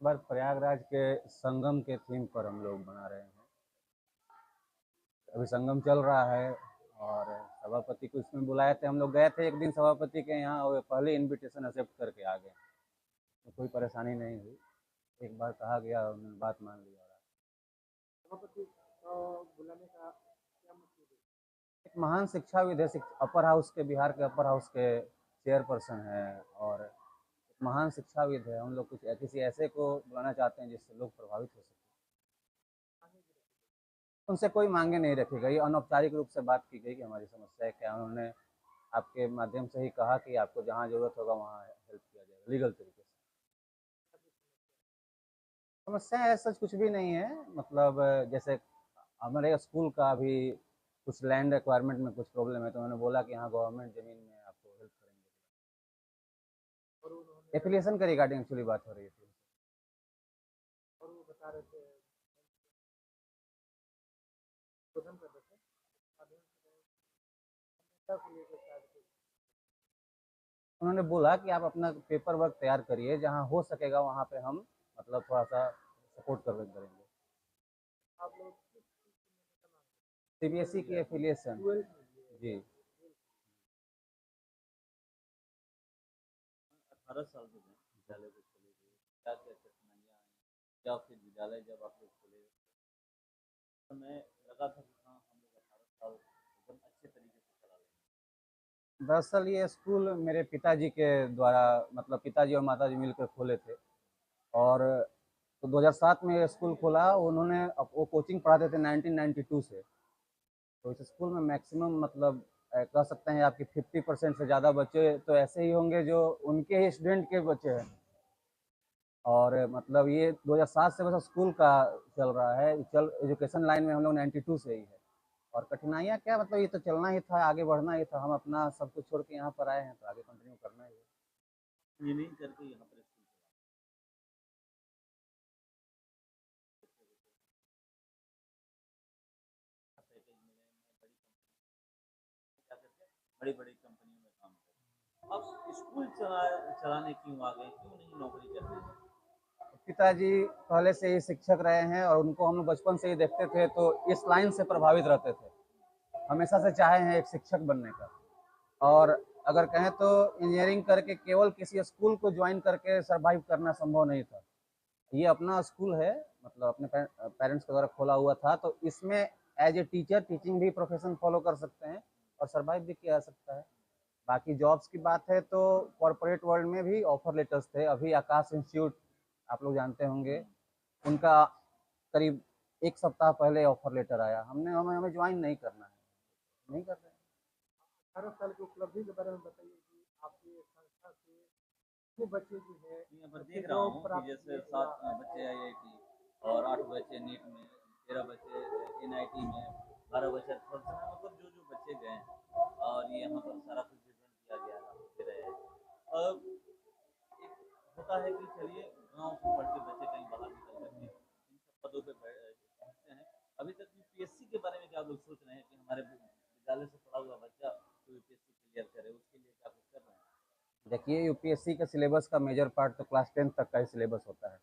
इस बार प्रयागराज के संगम के थीम पर हम लोग बना रहे हैं। अभी संगम चल रहा है और सभापति को इसमें बुलाए थे। हम लोग गए थे एक दिन सभापति के यहाँ और पहले इनविटेशन एक्सेप्ट करके आ गए, तो कोई परेशानी नहीं हुई। एक बार कहा गया, उन्होंने बात मान ली। सभापति बुलाने का क्या मतलब है? एक महान शिक्षाविद है, अपर हाउस के, बिहार के अपर हाउस के चेयरपर्सन है और एक महान शिक्षाविद है। हम लोग कुछ किसी ऐसे को बुलाना चाहते हैं जिससे लोग प्रभावित हो सके। उनसे कोई मांगे नहीं रखी गई, अनौपचारिक रूप से बात की गई कि हमारी समस्या है क्या। उन्होंने आपके माध्यम से ही कहा कि आपको जहाँ जरूरत होगा वहाँ हेल्प किया जाएगा लीगल तरीके से। समस्या ऐसा कुछ भी नहीं है, मतलब जैसे हमारे स्कूल का भी कुछ लैंड रिक्वायरमेंट में कुछ प्रॉब्लम है, तो उन्होंने बोला कि हाँ गवर्नमेंट ज़मीन में आपको हेल्प करेंगे। और उन्होंने एफिलिएशन के रिगार्डिंग एक्चुअली बात हो रही थी। और वो बता रहे थे शोधन कर रहे थे माध्यम से लेकर शायद उन्होंने बोला कि आप अपना पेपर वर्क तैयार करिए, जहाँ हो सकेगा वहाँ पे हम मतलब थोड़ा सा सपोर्ट करेंगे। आप लोग किस चीज़ की मदद मांगे? सीबीएसई की एफिलिएशन। 12th में लिए जी। 18 साल हो गए विद्यालय को खोले हुए, क्या क्या कठिनाइयाँ आई या फिर विद्यालय जब आप लोग खोले समय लगा था कि हाँ हम लोग 18 साल एकदम अच्छे तरीके से चला लेंगे? दरअसल ये स्कूल मेरे पिताजी के द्वारा, मतलब पिताजी और माताजी मिलकर खोले थे और तो 2007 में ये स्कूल खोला। उन्होंने वो कोचिंग पढ़ाते थे 1992 से। तो इस स्कूल में मैक्सिमम मतलब कह सकते हैं आपकी 50% से ज़्यादा बच्चे तो ऐसे ही होंगे जो उनके ही स्टूडेंट के बच्चे हैं। और मतलब ये 2007 से बस स्कूल का चल रहा है। चल एजुकेशन लाइन में हम लोग 92 से ही है। और कठिनाइयाँ क्या, मतलब ये तो चलना ही था, आगे बढ़ना ही था। हम अपना सब कुछ छोड़ के यहाँ पर आए हैं तो आगे कंटिन्यू करना ही है। इंजीनियरिंग करके यहाँ पर स्कूल चला, पैकेज मिले, मैं बड़ी बड़ी कंपनियों में काम करते। अब स्कूल चलाने क्यों आ गए, क्यों नहीं नौकरी करते हैं? पिताजी पहले से ही शिक्षक रहे हैं और उनको हम लोग बचपन से ही देखते थे, तो इस लाइन से प्रभावित रहते थे। हमेशा से चाहे हैं एक शिक्षक बनने का। और अगर कहें तो इंजीनियरिंग करके केवल किसी स्कूल को ज्वाइन करके सरवाइव करना संभव नहीं था। ये अपना स्कूल है, मतलब अपने पेरेंट्स के द्वारा खोला हुआ था, तो इसमें एज ए टीचर टीचिंग भी प्रोफेशन फॉलो कर सकते हैं और सरवाइव भी किया जा सकता है। बाकी जॉब्स की बात है तो कॉरपोरेट वर्ल्ड में भी ऑफर लेटर्स थे। अभी आकाश इंस्टीट्यूट आप लोग जानते होंगे, उनका करीब एक सप्ताह पहले ऑफर लेटर आया। हमें हमें ज्वाइन नहीं करना है, नहीं कर रहे हैं। 18 साल की उपलब्धि के बारे में बताइए कि आपकी संस्था से कितने बच्चे जो है यहाँ पर देख रहा हूँ कि जैसे 7 बच्चे आईआईटी और 8 बच्चे नीट में, 13 बच्चे एनआईटी में, 12 बच्चे थॉमसन में, मतलब जो जो बच्चे गए हैं और ये यहाँ पर सारा कुछ विवरण दिया गया है, आप दे रहे हैं। अब एक होता है कि चलिए गांव से पढ़ के बच्चे कहीं बाहर निकल करके इन सब पदों पे पहुँचते हैं। अभी तक यूपीएससी के बारे में क्या लोग सोच रहे हैं कि हमारे विद्यालय से पढ़ा हुआ बच्चा तो यूपीएससी क्लियर करे, उसके लिए क्या कुछ कर रहे हैं? देखिए यूपीएससी का सिलेबस का मेजर पार्ट तो क्लास 10 तक का ही सिलेबस होता है।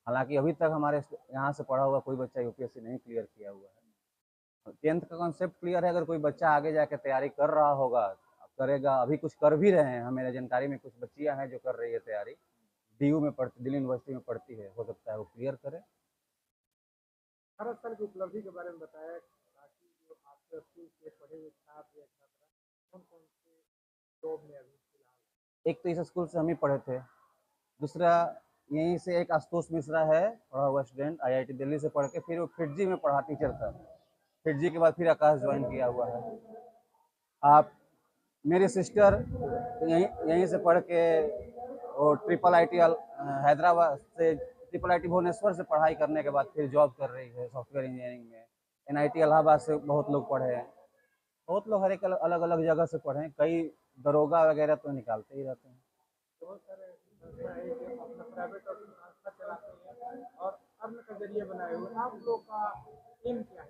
हालांकि अभी तक हमारे यहाँ से पढ़ा हुआ कोई बच्चा यूपीएससी नहीं क्लियर किया हुआ है। 10th का कॉन्सेप्ट क्लियर है। अगर कोई बच्चा आगे जाके तैयारी कर रहा होगा, करेगा, अभी कुछ कर भी रहे हैं, मेरे जानकारी में कुछ बच्चियां हैं जो कर रही है तैयारी, डीयू में पढ़ती, दिल्ली यूनिवर्सिटी में पढ़ती है, हो सकता है वो क्लियर करे। 18 साल की उपलब्धि के बारे में बताया ताकि जो आपके स्कूल से पढ़े हुए छात्र या छात्रा कौन कौन से जॉब में अभी फिलहाल? एक तो इस स्कूल से हम ही पढ़े थे, दूसरा यहीं से एक आशुतोष मिश्रा है पढ़ा हुआ स्टूडेंट, आईआईटी दिल्ली से पढ़ के फिर वो फिटजी में पढ़ा, टीचर था। फिटजी के बाद फिर आकाश ज्वाइन किया हुआ है। आप मेरी सिस्टर यहीं यहीं से पढ़ के वो ट्रिपल आईटी हैदराबाद से, ट्रिपल आईटी भुवनेश्वर से पढ़ाई करने के बाद फिर जॉब कर रही है सॉफ्टवेयर इंजीनियरिंग में। एनआईटी इलाहाबाद से बहुत लोग पढ़े हैं, बहुत लोग हर एक अलग अलग जगह से पढ़े हैं। कई दरोगा वगैरह तो निकालते ही रहते हैं। बहुत सारे संस्था है जो अपना प्राइवेट और संस्था चलाते हैं और अर्न का जरिए बनाए हुए। आप लोग का एम क्या है?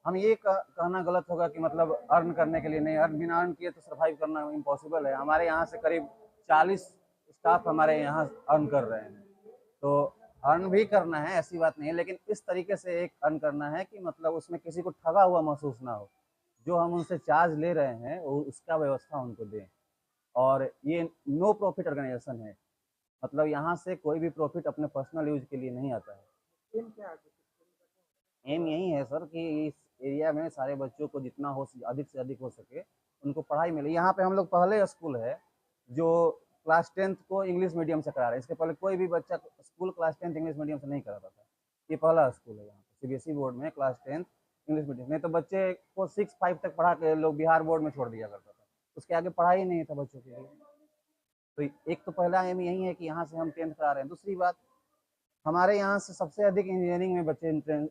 हम ये कहना गलत होगा कि मतलब अर्न करने के लिए नहीं, अर्न बिना अर्न किए तो सर्वाइव करना इम्पॉसिबल है। हमारे यहाँ से करीब 40 स्टाफ हमारे यहाँ अर्न कर रहे हैं। तो अर्न भी करना है, ऐसी बात नहीं है, लेकिन इस तरीके से एक अर्न करना है कि मतलब उसमें किसी को ठगा हुआ महसूस ना हो। जो हम उनसे चार्ज ले रहे हैं वो उसका व्यवस्था उनको दें। और ये नो प्रॉफिट ऑर्गेनाइजेशन है, मतलब यहाँ से कोई भी प्रॉफिट अपने पर्सनल यूज के लिए नहीं आता है। एम क्या है कुछ एम यही है सर कि इस एरिया में सारे बच्चों को जितना हो अधिक से अधिक हो सके उनको पढ़ाई मिले। यहाँ पे हम लोग पहले स्कूल है जो क्लास 10th को इंग्लिश मीडियम से करा रहे हैं। इसके पहले कोई भी बच्चा school class 10th English medium से नहीं कराता था। ये पहला स्कूल है यहाँ पे सीबीएसई बोर्ड में क्लास 10th इंग्लिश मीडियम। नहीं तो बच्चे को 6-5 तक पढ़ा के लोग बिहार बोर्ड में छोड़ दिया करता था, उसके आगे पढ़ाई नहीं था बच्चों के लिए। तो एक तो पहला एम यही है कि यहाँ से हम 10th करा रहे हैं। दूसरी बात, हमारे यहाँ से सबसे अधिक इंजीनियरिंग में बच्चे एंट्रेंस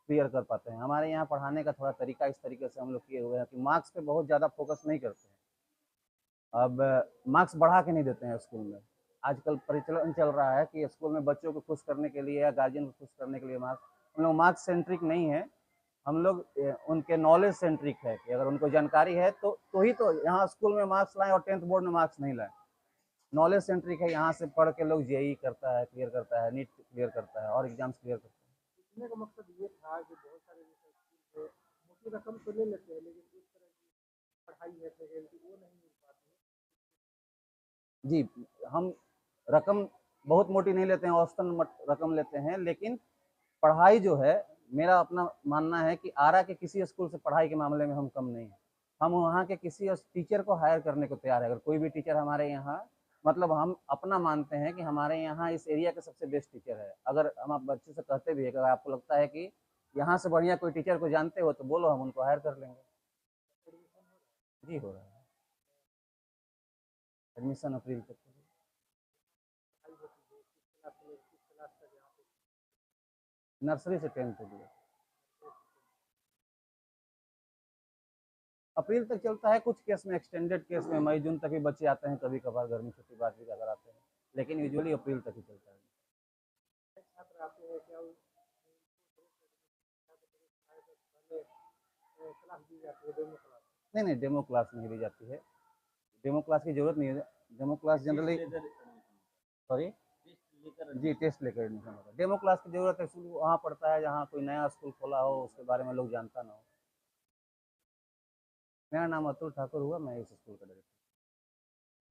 क्लियर कर पाते हैं। हमारे यहाँ पढ़ाने का थोड़ा तरीका इस तरीके से हम लोग किए हुए हैं कि मार्क्स पे बहुत ज़्यादा फोकस नहीं करते हैं। अब मार्क्स बढ़ा के नहीं देते हैं स्कूल में। आजकल प्रचलन चल रहा है कि स्कूल में बच्चों को खुश करने के लिए या गार्जियन को खुश करने के लिए मार्क्स, हम लोग मार्क्स सेंट्रिक नहीं है। हम लोग उनके नॉलेज सेंट्रिक है कि अगर उनको जानकारी है तो ही तो यहाँ स्कूल में मार्क्स लाएं और 10th बोर्ड में मार्क्स नहीं लाएं। नॉलेज सेंट्रिक है, यहाँ से पढ़ के लोग जेई करता है, क्लियर करता है, नीट क्लियर करता है और एग्जाम्स क्लियर करता है। सीखने का मकसद ये था कि बहुत सारे जैसे स्कूल में मोटी रकम तो ले लेते हैं लेकिन इस तरह की पढ़ाई है फैकल्टी वो नहीं मिल पाती है। जी, हम रकम बहुत मोटी नहीं लेते हैं, औसतन रकम लेते हैं, लेकिन पढ़ाई जो है, मेरा अपना मानना है कि आरा के किसी स्कूल से पढ़ाई के मामले में हम कम नहीं हैं। हम वहाँ के किसी टीचर को हायर करने को तैयार है। अगर कोई भी टीचर हमारे यहाँ, मतलब हम अपना मानते हैं कि हमारे यहाँ इस एरिया के सबसे बेस्ट टीचर है। अगर हम आप बच्चे से कहते भी है कि अगर आपको लगता है कि यहाँ से बढ़िया कोई टीचर को जानते हो तो बोलो, हम उनको हायर कर लेंगे। जी हो रहा है, एडमिशन अप्रैल तक। पढ़ाई होती है किस क्लास तक यहाँ पे नर्सरी से 10th तक दिया। अप्रैल तक चलता है, कुछ केस में एक्सटेंडेड केस में मई जून तक भी बच्चे आते हैं, कभी कभार गर्मी छुट्टी बाद भी अगर आते हैं, लेकिन यूजुअली अप्रैल तक ही चलता है। छात्र आते हैं क्या पहले क्लास दी जाती है डेमो क्लास नहीं नहीं, डेमो क्लास नहीं दी जाती है, डेमो क्लास की जरूरत नहीं है। डेमो क्लास जनरली, सॉरी, जी टेस्ट लेकर एडमिशन होता है। डेमो क्लास की जरूरत है स्कूल वहाँ पड़ता है जहाँ कोई नया स्कूल खोला हो, उसके बारे में लोग जानता ना हो। मेरा नाम अतुल ठाकुर हुआ, मैं इस स्कूल का डायरेक्टर।